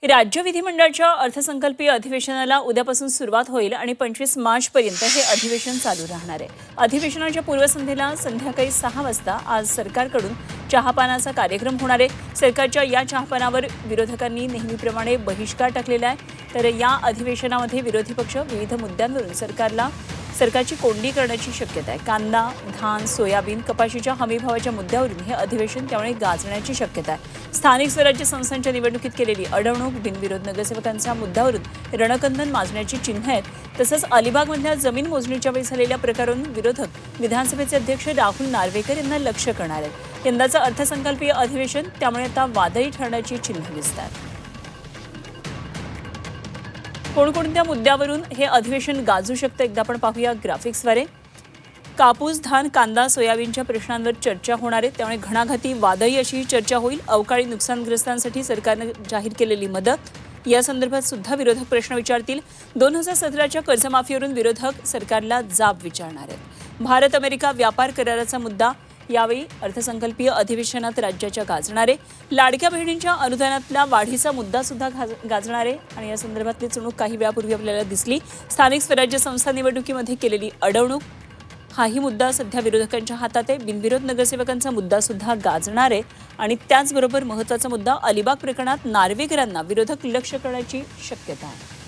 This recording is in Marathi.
राज्य विधिमंडळाच्या अर्थसंकल्पीय अधिवेशनाला उद्यापासून सुरुवात होईल आणि 25 मार्चपर्यंत हे अधिवेशन चालू राहणार आहे। अधिवेशनाच्या पूर्वसंध्येला संध्याकाळी 6 वाजता आज सरकारकडून चहापानाचा कार्यक्रम होणार आहे। सरकारच्या या चहापानावर विरोधकांनी नेहमीप्रमाणे बहिष्कार टाकलेला आहे। तर या अधिवेशनामध्ये विरोधी पक्ष विविध मुद्द्यांवरून सरकारची कोंडी करण्याची शक्यता आहे। कांदा, धान, सोयाबीन, कपाशीच्या हमीभावाच्या मुद्द्यावरून हे अधिवेशन त्यामुळे गाजण्याची शक्यता आहे। स्थानिक स्वराज्य संस्थांच्या निवडणुकीत केलेली अडवणूक, बिनविरोध नगरसेवकांच्या मुद्द्यावरून रणकंदन माजण्याची चिन्ह आहेत। तसंच अलिबागमधल्या जमीन मोजणीच्या वेळी झालेल्या प्रकारावरून विरोधक विधानसभेचे अध्यक्ष राहुल नार्वेकर यांना लक्ष्य करणार आहेत। यंदाचं अर्थसंकल्पीय अधिवेशन त्यामुळे आता वादळी ठरण्याची चिन्ह दिसतात। कोणकोणत्या मुद्द्यावरून हे अधिवेशन गाजू शकतं एकदा आपण पाहूया ग्राफिक्सद्वारे। कापूस, धान, कांदा, सोयाबीनच्या प्रश्नांवर चर्चा होणार आहे, त्यामुळे घणाघाती वादळी अशी चर्चा होईल। अवकाळी नुकसानग्रस्तांसाठी सरकारने जाहीर केलेली मदत या संदर्भात सुद्धा विरोधक प्रश्न विचारतील। 2017च्या कर्जमाफीवरून विरोधक सरकारला जाब विचारणार आहेत। भारत अमेरिका व्यापार कराराचा मुद्दा यावेळी अर्थसंकल्पीय अधिवेशनात राज्याच्या गाजणार आहे। लाडक्या बहिणींच्या अनुदानातल्या वाढीचा मुद्दा सुद्धा गाजणार आहे आणि या संदर्भातली चुणूक काही वेळापूर्वी आपल्याला दिसली। स्थानिक स्वराज्य संस्था निवडणुकीमध्ये केलेली अडवणूक हाही मुद्दा सध्या विरोधकांच्या हातात आहे। बिनविरोध नगरसेवकांचा मुद्दा सुद्धा गाजणार आहे आणि त्याचबरोबर महत्त्वाचा मुद्दा अलिबाग प्रकरणात नार्वेकरांना विरोधक लक्ष्य करण्याची शक्यता आहे।